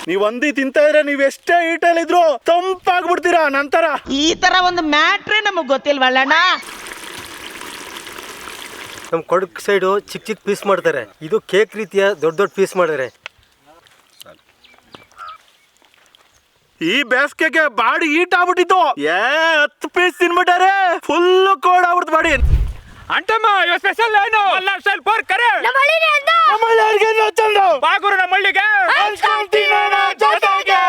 ನೀವ್ ಒಂದಿ ತಿಂತಾ ಇದ್ರೆ ನೀವ್ ಎಷ್ಟೇ ಈಟಲ್ಲಿದ್ರು ತಂಪಾಗ್ಬಿಡ್ತೀರಾ ನಂತರ. ಈ ತರ ಒಂದು ಮ್ಯಾಟ್ರೇ ನಮಗ್ ಗೊತ್ತಿಲ್ವಲ್ಲಣ್ಣ. ನಮ್ಮ ಕೊಡಗು ಸೈಡು ಚಿಕ್ಕ ಚಿಕ್ಕ ಪೀಸ್ ಮಾಡ್ತಾರೆ, ಇದು ಕೇಕ್ ರೀತಿಯ ದೊಡ್ಡ ದೊಡ್ಡ ಪೀಸ್ ಮಾಡಿದ್ದಾರೆ. ಈ ಬೇಸಿಗೆಗೆ ಬಾಡಿ ಈಟ್ ಆಗ್ಬಿಟ್ಟಿತ್ತು. 10 ಪೀಸ್ ತಿನ್ಬಿಟ್ಟಾರೆ, ಫುಲ್ ಕೋಡ್ ಆಗ್ಬಿಡ್ತು ಬಾಡಿ. ಅಂಟಮ್ಮ ಇವ ಸ್ಪೆಷಲ್ ಏನು ಅಲ್ಲ ಸ್ಟೈಲ್ ಪೋರ್ ಕರೆ ನಮ್ಮಳ್ಳಿಗೆ ಚಂದ ಬಾಗುರು ನಮ್ಮಳ್ಳಿಗೆ ಜೊತೆಗೆ.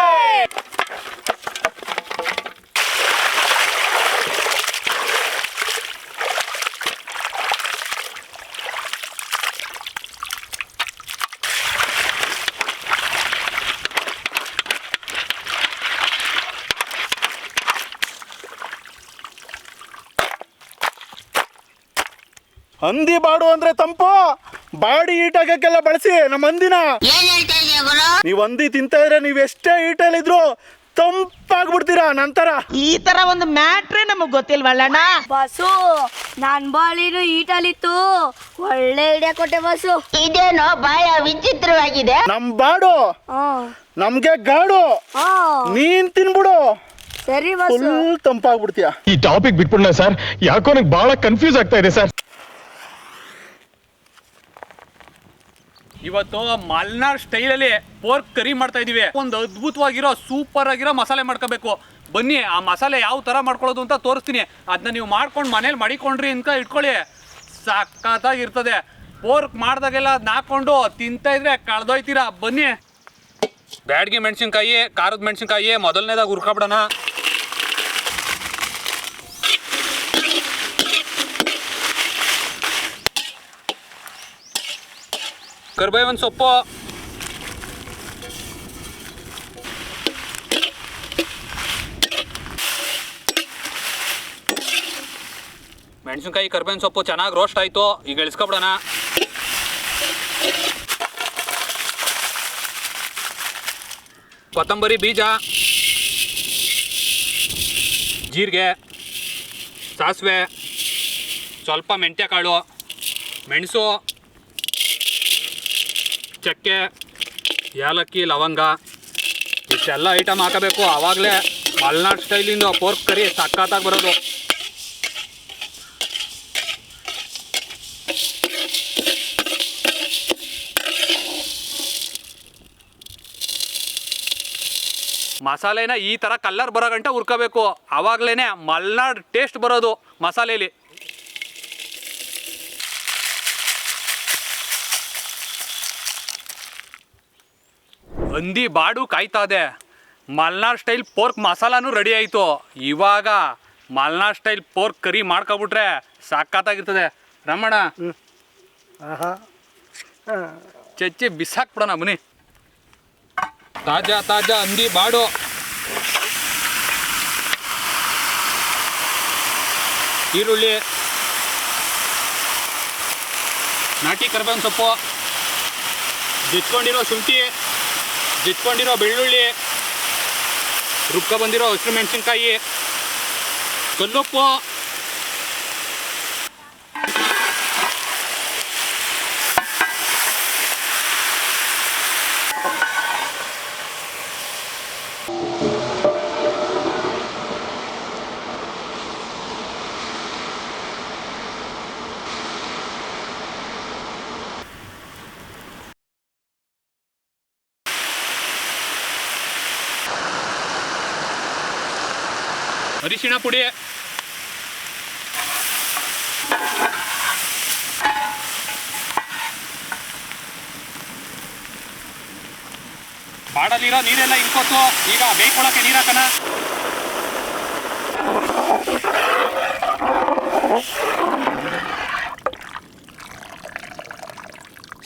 ಹಂದಿ ಬಾಡು ಅಂದ್ರೆ ತಂಪು, ಬಾಡಿ ಈಟ್ ಆಗಕ್ಕೆಲ್ಲ ಬಳಸಿ ನಮ್ಮ ಹಂದಿನ. ನೀವ್ ಹಂದಿ ತಿಂತಾ ಇದ್ರೆ ನೀವ್ ಎಷ್ಟೇ ಈಟಲ್ಲಿದ್ರು ತಂಪಾಗ್ಬಿಡ್ತೀರಾ ನಂತರ. ಈ ತರ ಒಂದು ಮ್ಯಾಟ್ರೇ ನಮಗ್ ಗೊತ್ತಿಲ್ವಲ್ಲಣ್ಣ. ಬಸ್ಸು ನನ್ ಬಾಳಿನು ಈಟಲಿತ್ತು, ಒಳ್ಳೆ ಐಡಿಯಾ ಕೊಟ್ಟೆ ಬಸ್ಸು. ಇದೇನೋ ಬಾಯ ವಿಚಿತ್ರವಾಗಿದೆ. ನಮ್ ಬಾಡು ನಮ್ಗೆ ಗಾಡು, ನೀನ್ ತಿನ್ಬಿಡು, ಸರಿ ಬಸ್ಸು. ಫುಲ್ ತಂಪಾಗ್ಬಿಡ್ತೀಯ. ಈ ಟಾಪಿಕ್ ಬಿಟ್ಬಿಡ್ನ ಸರ್, ಯಾಕೋ ನಂಗೆ ಬಹಳ ಕನ್ಫ್ಯೂಸ್ ಆಗ್ತಾ ಇದೆ ಸರ್. ಇವತ್ತು ಮಲ್ನಾಡ್ ಸ್ಟೈಲಲ್ಲಿ ಪೋರ್ಕ್ ಕರಿ ಮಾಡ್ತಾ ಇದೀವಿ. ಒಂದು ಅದ್ಭುತವಾಗಿರೋ ಸೂಪರ್ ಆಗಿರೋ ಮಸಾಲೆ ಮಾಡ್ಕೋಬೇಕು. ಬನ್ನಿ ಆ ಮಸಾಲೆ ಯಾವ ಥರ ಮಾಡ್ಕೊಳ್ಳೋದು ಅಂತ ತೋರಿಸ್ತೀನಿ. ಅದನ್ನ ನೀವು ಮಾಡ್ಕೊಂಡು ಮನೇಲಿ ಮಾಡಿಕೊಂಡ್ರಿ ಅಂತ ಇಟ್ಕೊಳ್ಳಿ, ಸಖತ್ತಾಗಿರ್ತದೆ. ಪೋರ್ಕ್ ಮಾಡಿದಾಗೆಲ್ಲ ಅದನ್ನ ಹಾಕ್ಕೊಂಡು ತಿಂತಾ ಇದ್ರೆ ಕಳೆದೋಯ್ತೀರಾ. ಬನ್ನಿ. ಬ್ಯಾಡ್ಗೆ ಮೆಣಸಿನ್ಕಾಯಿ, ಖಾರದ ಮೆಣಸಿನ್ಕಾಯಿ ಮೊದಲನೇದಾಗಿ ಹುರ್ಕೊಬಿಡೋಣ. ಕರ್ಬೇವಿನ ಸೊಪ್ಪು, ಮೆಣಸಿನ್ಕಾಯಿ ಕರ್ಬೇವಿನ ಸೊಪ್ಪು ಚೆನ್ನಾಗಿ ರೋಸ್ಟ್ ಆಯಿತು. ಈಗ ಇಳಿಸ್ಕೊಬಿಡೋಣ. ಕೊತ್ತಂಬರಿ ಬೀಜ, ಜೀರಿಗೆ, ಸಾಸಿವೆ, ಸ್ವಲ್ಪ ಮೆಂತ್ಯ ಕಾಳು, ಮೆಣಸು, ಚಕ್ಕೆ, ಏಲಕ್ಕಿ, ಲವಂಗ, ಇಷ್ಟೆಲ್ಲ ಐಟಮ್ ಹಾಕಬೇಕು. ಆವಾಗಲೇ ಮಲ್ನಾಡ್ ಸ್ಟೈಲಿಂದ ಪೋರ್ಕ್ ಕರಿ ಸಖತ್ತಾಗಿ ಬರೋದು. ಮಸಾಲೆನ ಈ ಥರ ಕಲರ್ ಬರೋ ಗಂಟ ಹುರ್ಕೋಬೇಕು. ಆವಾಗಲೇ ಮಲ್ನಾಡ್ ಟೇಸ್ಟ್ ಬರೋದು ಮಸಾಲೆಯಲ್ಲಿ. ಹಂದಿ ಬಾಡು ಕಾಯ್ತಾ ಇದೆ. ಮಲ್ನಾಡ್ ಸ್ಟೈಲ್ ಪೋರ್ಕ್ ಮಸಾಲಾನು ರೆಡಿ ಆಯಿತು. ಇವಾಗ ಮಲ್ನಾಡ್ ಸ್ಟೈಲ್ ಪೋರ್ಕ್ ಕರಿ ಮಾಡ್ಕೊಬಿಟ್ರೆ ಸಖತ್ತಾಗಿರ್ತದೆ. ರಮಣ ಚಚ್ಚಿ ಬಿಸಾಕ್ಬಿಡೋಣ ಬನ್ನಿ. ತಾಜಾ ತಾಜಾ ಹಂದಿ ಬಾಡು, ಈರುಳ್ಳಿ, ನಾಟಿ ಕರ್ಬೇವಿನ ಸೊಪ್ಪು, ಜಿಚ್ಕೊಂಡಿರೋ ಶುಂಠಿ, ಜಿಚ್ಕೊಂಡಿರೋ ಬೆಳ್ಳುಳ್ಳಿ, ರುಬ್ಕ ಬಂದಿರೋ ಹಸಿರು ಮೆಣಸಿನ್ಕಾಯಿ, ಕಲ್ಲುಪ್ಪು, ಅರಿಶಿಣ ಪುಡಿ, ಬಾಡಲಿರೋ ನೀರೆಲ್ಲ ಇಂಕೋತು. ಈಗ ಬೇಯ್ಕೊಳ್ಳೋಕೆ ನೀರು ಹಾಕೋಣ.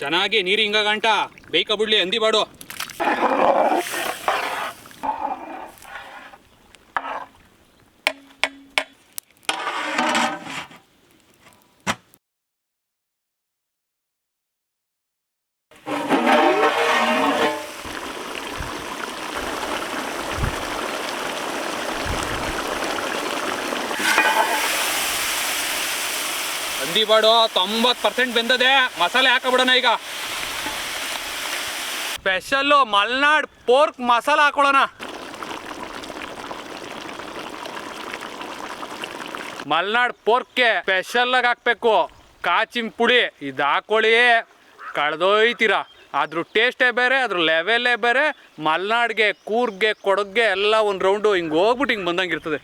ಚೆನ್ನಾಗಿ ನೀರು ಹಿಂಗ ಗಂಟ ಬೇಯ್ಕೊಬಿಡ್ಲಿ ಹಂದಿ ಬಾಡು. ಹಂದಿ ಬಾಡು 90% ಬೆಂದದೆ. ಮಸಾಲೆ ಹಾಕಬಿಡೋಣ ಈಗ. ಸ್ಪೆಷಲ್ಲು ಮಲ್ನಾಡ್ ಪೋರ್ಕ್ ಮಸಾಲ ಹಾಕೊಳ್ಳೋಣ. ಮಲ್ನಾಡ್ ಪೋರ್ಕ್ಗೆ ಸ್ಪೆಷಲ್ಲಾಗಿ ಹಾಕಬೇಕು ಕಾಚಿನ ಪುಡಿ. ಇದು ಹಾಕೊಳ್ಳಿ ಕಳೆದೊಯ್ತೀರಾ. ಅದ್ರ ಟೇಸ್ಟೇ ಬೇರೆ, ಅದ್ರ ಲೆವೆಲ್ಲೇ ಬೇರೆ. ಮಲ್ನಾಡ್ಗೆ, ಕೂರ್ಗೆ, ಕೊಡಗ್ಗೆ ಎಲ್ಲ ಒಂದು ರೌಂಡು ಹಿಂಗೆ ಹೋಗ್ಬಿಟ್ಟು ಹಿಂಗೆ ಬಂದಂಗಿರ್ತದೆ.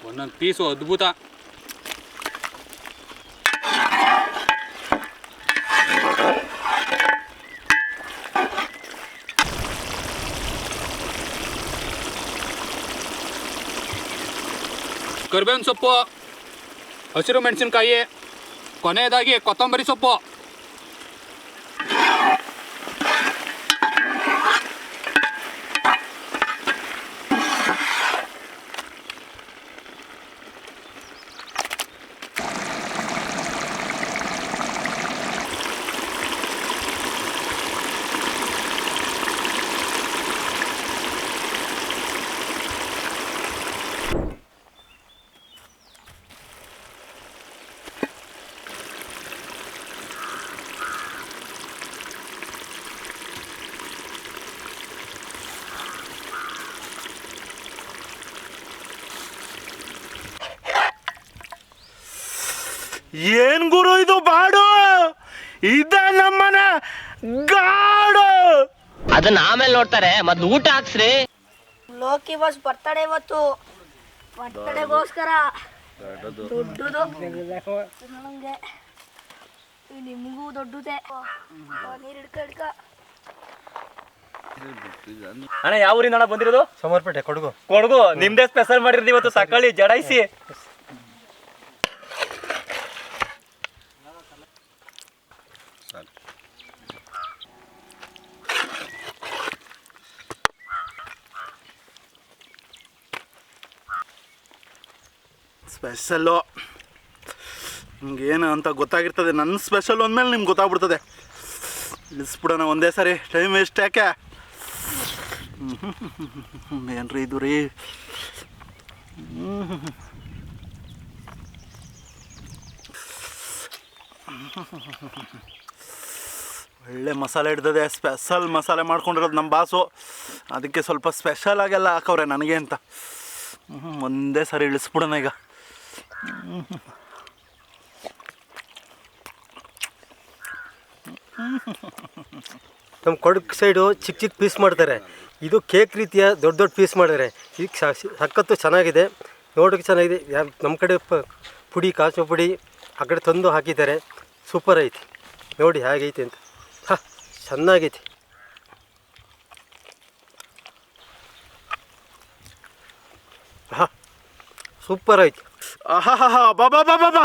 ಒಂದೊಂದು ಪೀಸು ಅದ್ಭುತ. ಕರಿಬೇವಿನ ಸೊಪ್ಪು, ಹಸಿರು ಮೆಣಸಿನ್ಕಾಯಿ, ಕೊನೆಯದಾಗಿ ಕೊತ್ತಂಬರಿ ಸೊಪ್ಪು. ಏನ್ ಗುರು ಇದು ಬಾಡು? ಇದ ನಮ್ಮನೆ ಗಾಡು. ಅದನ್ನ ಆಮೇಲೆ ನೋಡ್ತಾರೆ, ಮೊದ್ಲು ಊಟ ಹಾಕ್ಸ್ರಿ. ಲೋಕಿ ಬಾಸ್ ಬರ್ತಡೆ ಇವತ್ತು. ಬರ್ತಡೆಗೋಸ್ಕರ ದೊಡ್ಡದು ನಂಗೆ, ನಿಮಗೂ ದೊಡ್ಡದೆ. ನೀರು ಹಿಡ್ಕ ಅಣ್ಣ ಯಾವ ಊರಿಂದ ಬಂದಿರೋದು? ಸಮರ್ಪೇಟೆ ಕೊಡಗು. ಕೊಡಗು. ನಿಮ್ದೇ ಸ್ಪೆಷಲ್ ಮಾಡಿರೋದು ಇವತ್ತು, ತಕೊಳ್ಳಿ ಜಡಾಯಿಸಿ. ಸ್ಪೆಷಲ್ಲು ನಿಮ್ಗೇನು ಅಂತ ಗೊತ್ತಾಗಿರ್ತದೆ. ನನ್ನ ಸ್ಪೆಷಲ್ ಅಂದಮೇಲೆ ನಿಮ್ಗೆ ಗೊತ್ತಾಗ್ಬಿಡ್ತದೆ. ಇಳಿಸ್ಬಿಡೋಣ ಒಂದೇ ಸಾರಿ, ಟೈಮ್ ವೇಸ್ಟ್ ಯಾಕೆ? ಏನ್ರಿ ಇದು ರೀ? ಒಳ್ಳೆ ಮಸಾಲೆ ಹಿಡ್ದದೆ. ಸ್ಪೆಷಲ್ ಮಸಾಲೆ ಮಾಡ್ಕೊಂಡಿರೋದು ನಮ್ಮ ಬಾಸು. ಅದಕ್ಕೆ ಸ್ವಲ್ಪ ಸ್ಪೆಷಲ್ ಆಗೆಲ್ಲ ಹಾಕವ್ರೆ ನನಗೆ ಅಂತ. ಒಂದೇ ಸಾರಿ ಇಳಿಸ್ಬಿಡೋಣ ಈಗ. ನಮ್ಮ ಕೊಡಗು ಸೈಡು ಚಿಕ್ಕ ಚಿಕ್ಕ ಪೀಸ್ ಮಾಡ್ತಾರೆ. ಇದು ಕೇಕ್ ರೀತಿಯ ದೊಡ್ಡ ದೊಡ್ಡ ಪೀಸ್ ಮಾಡಿದ್ದಾರೆ. ಈಗ ಸಖತ್ತು ಚೆನ್ನಾಗಿದೆ, ನೋಡೋಕ್ಕೆ ಚೆನ್ನಾಗಿದೆ. ನಮ್ಮ ಕಡೆ ಪುಡಿ, ಕಾಚು ಪುಡಿ ಆ ಕಡೆ ತಂದು ಹಾಕಿದ್ದಾರೆ. ಸೂಪರ್ ಐತಿ, ನೋಡಿ ಹೇಗೈತೆ ಅಂತ. ಹಾಂ, ಚೆನ್ನಾಗೈತಿ. ಹಾಂ, ಸೂಪರ್ ಐತಿ. ಆಹಾ ಬಾಬಾ ಬಾಬಾ ಬಾ,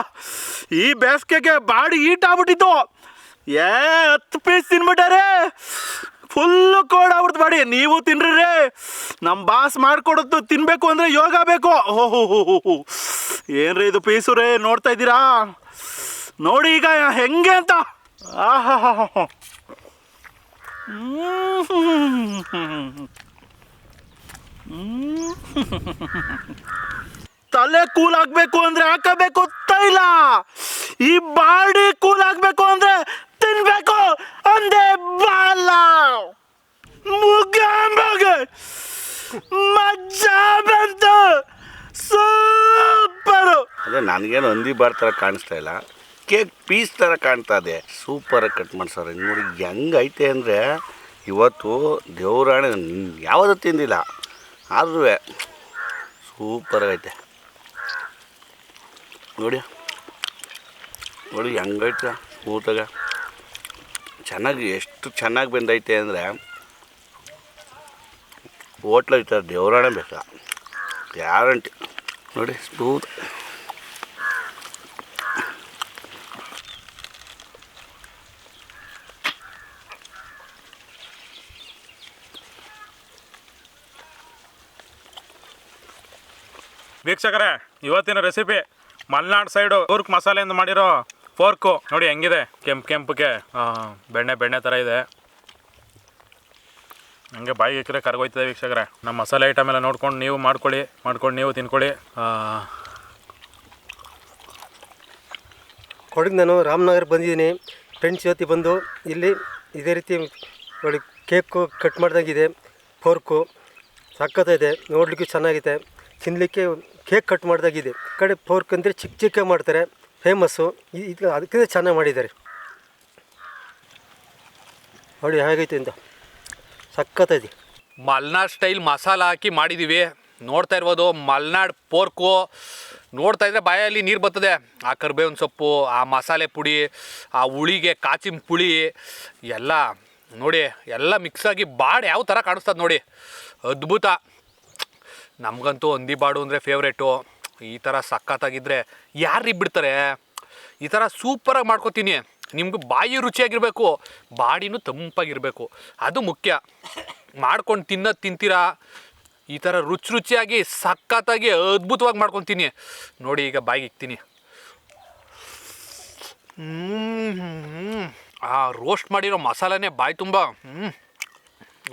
ಈ ಬೇಸಿಗೆಗೆ ಬಾಡಿ ಈಟ್ ಆಗ್ಬಿಟ್ಟಿತ್ತು. 10 ಪೀಸ್ ತಿನ್ಬಿಟ್ಟಾರೆ, ಫುಲ್ಲು ಕೋಡ್ ಆಗ್ಬಿಡ್ತು ಬಾಡಿ. ನೀವು ತಿನ್ರಿ, ನಮ್ಮ ಬಾಸ್ ಮಾಡ್ಕೊಡೋದು ತಿನ್ಬೇಕು ಅಂದರೆ ಯೋಗ ಬೇಕು. ಓಹೋ ಏನ್ರಿ ಇದು ಪೀಸು ರೇ, ನೋಡ್ತಾ ಇದ್ದೀರಾ? ನೋಡಿ ಈಗ ಹೆಂಗೆ ಅಂತ. ಆಹಾ ತಲೆ ಕೂಲ್ ಆಗ್ಬೇಕು ಅಂದ್ರೆ ಹಾಕಬೇಕು ತೈಲ. ಈ ಬಾಡಿ ಕೂಲ್ ಆಗ್ಬೇಕು ಅಂದ್ರೆ ತಿನ್ಬೇಕು ಒಂದೇ ಬಾಲ. ಮುಗ ಮಜಾ ಬಂತು, ಸೂಪರು. ಅದೇ ನನಗೇನು ಹಂದಿ ಬಾರ್ ಥರ ಕಾಣಿಸ್ತಾ ಇಲ್ಲ, ಕೇಕ್ ಪೀಸ್ ಥರ ಕಾಣ್ತಾ ಇದೆ. ಸೂಪರಾಗಿ ಕಟ್ ಮಾಡ್ಸವ್ರೆ. ನೋಡಿ ಹೆಂಗೈತೆ ಅಂದರೆ, ಇವತ್ತು ದೇವರಾಣೆ ಯಾವುದೂ ತಿಂದಿಲ್ಲ, ಆದ್ರೂ ಸೂಪರಾಗೈತೆ. ನೋಡಿ ನೋಡಿ ಹೆಂಗೈತೆ ಸ್ಮೂತಾಗ, ಚೆನ್ನಾಗಿ ಎಷ್ಟು ಚೆನ್ನಾಗಿ ಬಂದೈತೆ ಅಂದರೆ ಹೋಟ್ಲಲ್ಲಿ ಈ ಥರ ದೇವರಾಣೆ ಬೇಕಾ, ಗ್ಯಾರಂಟಿ. ನೋಡಿ ಸ್ಮೂತ್. ವೀಕ್ಷಕರೇ, ಇವತ್ತಿನ ರೆಸಿಪಿ ಮಲೆನಾಡು ಸೈಡು ಪೋರ್ಕ್ ಮಸಾಲೆಯಿಂದ ಮಾಡಿರೋ ಪೋರ್ಕು. ನೋಡಿ ಹೆಂಗಿದೆ, ಕೆಂಪು ಕೆಂಪಗೆ ಬೆಣ್ಣೆ ಥರ ಇದೆ. ಹಂಗೆ ಬಾಯಿಗೆ ಇಕ್ಕರೆ ಕರ್ಗೋಯ್ತದೆ ವೀಕ್ಷಕರೇ. ನಮ್ಮ ಮಸಾಲೆ ಐಟಮ್ ಎಲ್ಲ ನೋಡ್ಕೊಂಡು ನೀವು ಮಾಡ್ಕೊಳ್ಳಿ, ನೀವು ತಿನ್ಕೊಳ್ಳಿ. ಕೊಡಗು ನಾನು ರಾಮನಗರ ಬಂದಿದ್ದೀನಿ ಫ್ರೆಂಡ್ಸ್ ಜೊತೆ ಬಂದು. ಇಲ್ಲಿ ಇದೇ ರೀತಿ ನೋಡಿ ಕೇಕು ಕಟ್ ಮಾಡ್ದಂಗಿದೆ, ಫೋರ್ಕು ಸಕ್ಕತ್ತಾಗಿದೆ, ನೋಡಲಿಕ್ಕೆ ಚೆನ್ನಾಗಿದೆ, ತಿನ್ನಲಿಕ್ಕೆ ಕೇಕ್ ಕಟ್ ಮಾಡ್ದಾಗಿದೆ. ಈ ಕಡೆ ಫೋರ್ಕ್ ಅಂದರೆ ಚಿಕ್ಕ ಚಿಕ್ಕ ಮಾಡ್ತಾರೆ, ಫೇಮಸ್ಸು. ಇದು ಅದಕ್ಕಿಂತ ಚೆನ್ನಾಗಿ ಮಾಡಿದ್ದಾರೆ ನೋಡಿ ಹೇಗೈತೆ ಅಂತ, ಸಕ್ಕತ್ತಾಗಿದೆ. ಮಲ್ನಾಡ್ ಸ್ಟೈಲ್ ಮಸಾಲ ಹಾಕಿ ಮಾಡಿದ್ದೀವಿ. ನೋಡ್ತಾ ಇರ್ಬೋದು ಮಲ್ನಾಡ್ ಪೋರ್ಕು. ನೋಡ್ತಾ ಇದ್ರೆ ಬಾಯಲ್ಲಿ ನೀರು ಬರ್ತದೆ. ಆ ಕರ್ಬೇವಿನ ಸೊಪ್ಪು, ಆ ಮಸಾಲೆ ಪುಡಿ, ಆ ಹುಳಿಗೆ ಕಾಚಿನ ಪುಳಿ ಎಲ್ಲ ನೋಡಿ ಎಲ್ಲ ಮಿಕ್ಸಾಗಿ ಬಾಡು ಯಾವ ಥರ ಕಾಣಿಸ್ತದೆ ನೋಡಿ, ಅದ್ಭುತ. ನಮಗಂತೂ ಹಂದಿ ಬಾಡು ಅಂದರೆ ಫೇವ್ರೇಟು. ಈ ಥರ ಸಖತ್ತಾಗಿದ್ದರೆ ಯಾರು ಬಿಡ್ತಾರೆ. ಈ ಥರ ಸೂಪರಾಗಿ ಮಾಡ್ಕೊತೀನಿ. ನಿಮ್ಗೆ ಬಾಯಿ ರುಚಿಯಾಗಿರಬೇಕು, ಬಾಡಿನೂ ತಂಪಾಗಿರಬೇಕು, ಅದು ಮುಖ್ಯ. ಮಾಡ್ಕೊಂಡು ತಿಂತೀರಾ ಈ ಥರ ರುಚಿಯಾಗಿ ಸಖತ್ತಾಗಿ ಅದ್ಭುತವಾಗಿ ಮಾಡ್ಕೊತೀನಿ ನೋಡಿ. ಈಗ ಬಾಯಿಗೆ ಇಕ್ತೀನಿ. ಆ ರೋಸ್ಟ್ ಮಾಡಿರೋ ಮಸಾಲೆನೇ ಬಾಯಿ ತುಂಬ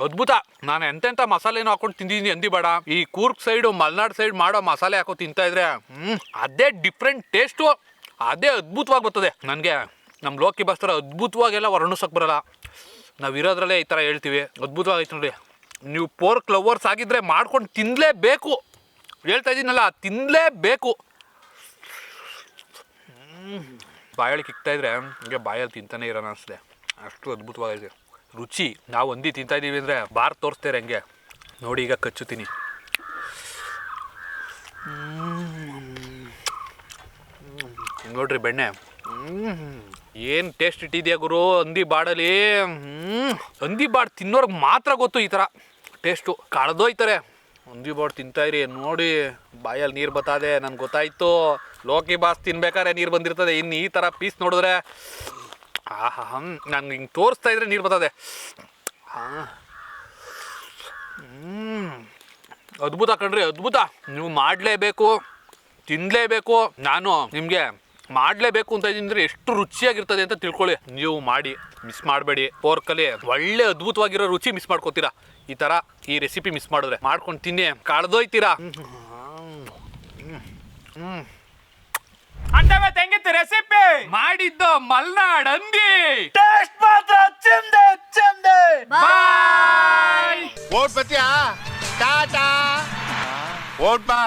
ಅದ್ಭುತ. ನಾನು ಎಂತೆಂಥ ಮಸಾಲೆನೂ ಹಾಕೊಂಡು ತಿಂದಿದ್ದೀನಿ ಹಂದಿ ಬಾಡ. ಈ ಕೂರ್ಗ್ ಸೈಡು ಮಲ್ನಾಡ್ ಸೈಡ್ ಮಾಡೋ ಮಸಾಲೆ ಹಾಕೋ ತಿಂತಾಯಿದ್ರೆ ಅದೇ ಡಿಫ್ರೆಂಟ್ ಟೇಸ್ಟು, ಅದೇ ಅದ್ಭುತವಾಗಿ ಬರ್ತದೆ. ನನಗೆ ನಮ್ಮ ಲೋಕಿ ಬಸ್ತರ ಅದ್ಭುತವಾಗೆಲ್ಲ ವರ್ಣಿಸೋಕೆ ಬರೋಲ್ಲ. ನಾವು ಇರೋದ್ರಲ್ಲೇ ಈ ಥರ ಹೇಳ್ತೀವಿ. ಅದ್ಭುತವಾಗೈತೆ ನೋಡಿ. ನೀವು ಪೋರ್ಕ್ ಲವರ್ಸ್ ಆಗಿದ್ದರೆ ಮಾಡ್ಕೊಂಡು ತಿನ್ನಲೇಬೇಕು. ಹೇಳ್ತಾ ಇದ್ದೀನಲ್ಲ, ತಿನ್ನಲೇಬೇಕು. ಬಾಯಲ್ಲಿ ಕಿಕ್ತಾಯಿದ್ರೆ ಹಂಗೆ ಬಾಯಲ್ಲಿ ತಿಂತಾನೆ ಇರೋಣ ಅನಿಸ್ದೆ, ಅಷ್ಟು ಅದ್ಭುತವಾಗಿದೆ ರುಚಿ. ನಾವು ಹಂದಿ ತಿಂತಾಯಿದ್ದೀವಿ ಅಂದರೆ ಬಾರ್ ತೋರಿಸ್ತಾರೆ ಹಂಗೆ ನೋಡಿ. ಈಗ ಕಚ್ಚುತ್ತೀನಿ. ನೋಡ್ರಿ ಬೆಣ್ಣೆ ಏನು ಟೇಸ್ಟ್ ಇಟ್ಟಿದೆಯಾ ಗುರು ಹಂದಿ ಬಾಡಲ್ಲಿ. ಹಂದಿ ಬಾಡ್ ತಿನ್ನೋರ್ಗೆ ಮಾತ್ರ ಗೊತ್ತು ಈ ಥರ ಟೇಸ್ಟು. ಕಳೆದೋಯ್ತಾರೆ. ಹಂದಿ ಬಾಡ್ ತಿಂತಾಯಿರಿ ನೋಡಿ, ಬಾಯಲ್ಲಿ ನೀರು ಬರ್ತದೆ. ನನಗೆ ಗೊತ್ತಾಯಿತು, ಲೋಕಿ ಬಾಸ್ ತಿನ್ಬೇಕಾದ್ರೆ ನೀರು ಬಂದಿರ್ತದೆ. ಇನ್ನು ಈ ಥರ ಪೀಸ್ ನೋಡಿದ್ರೆ ನನಗೆ ಹಿಂಗೆ ತೋರಿಸ್ತಾ ಇದ್ರೆ ನೀರು ಬರ್ತದೆ. ಅದ್ಭುತ ಕಣ್ರಿ, ಅದ್ಭುತ. ನೀವು ಮಾಡಲೇಬೇಕು, ತಿನ್ನಲೇಬೇಕು. ನಾನು ನಿಮಗೆ ಮಾಡಲೇಬೇಕು ಅಂತ ಇದ್ದೀನಿ, ಎಷ್ಟು ರುಚಿಯಾಗಿರ್ತದೆ ಅಂತ ತಿಳ್ಕೊಳ್ಳಿ. ನೀವು ಮಾಡಿ ಮಿಸ್ ಮಾಡಬೇಡಿ. ಪೋರ್ಕಲ್ಲಿ ಒಳ್ಳೆ ಅದ್ಭುತವಾಗಿರೋ ರುಚಿ ಮಿಸ್ ಮಾಡ್ಕೋತೀರಾ ಈ ಥರ. ಈ ರೆಸಿಪಿ ಮಿಸ್ ಮಾಡಿದ್ರೆ ಮಾಡ್ಕೊಂಡು ತಿನ್ನಿ, ಕಳೆದೋಯ್ತೀರಾ. ಅಂತವೇ ತೆಂಗಿತ್ತು ರೆಸಿಪಿ ಮಾಡಿದ್ದು ಮಲ್ನಾಡ್ ಹಂದಿ. ಟೇಸ್ಟ್ ಮಾತ್ರ ಚಂದೆ. ಓಟ್ ಬತ್ತೀಯಾ? ಟಾಟಾ ಓಟ್ ಬಾ.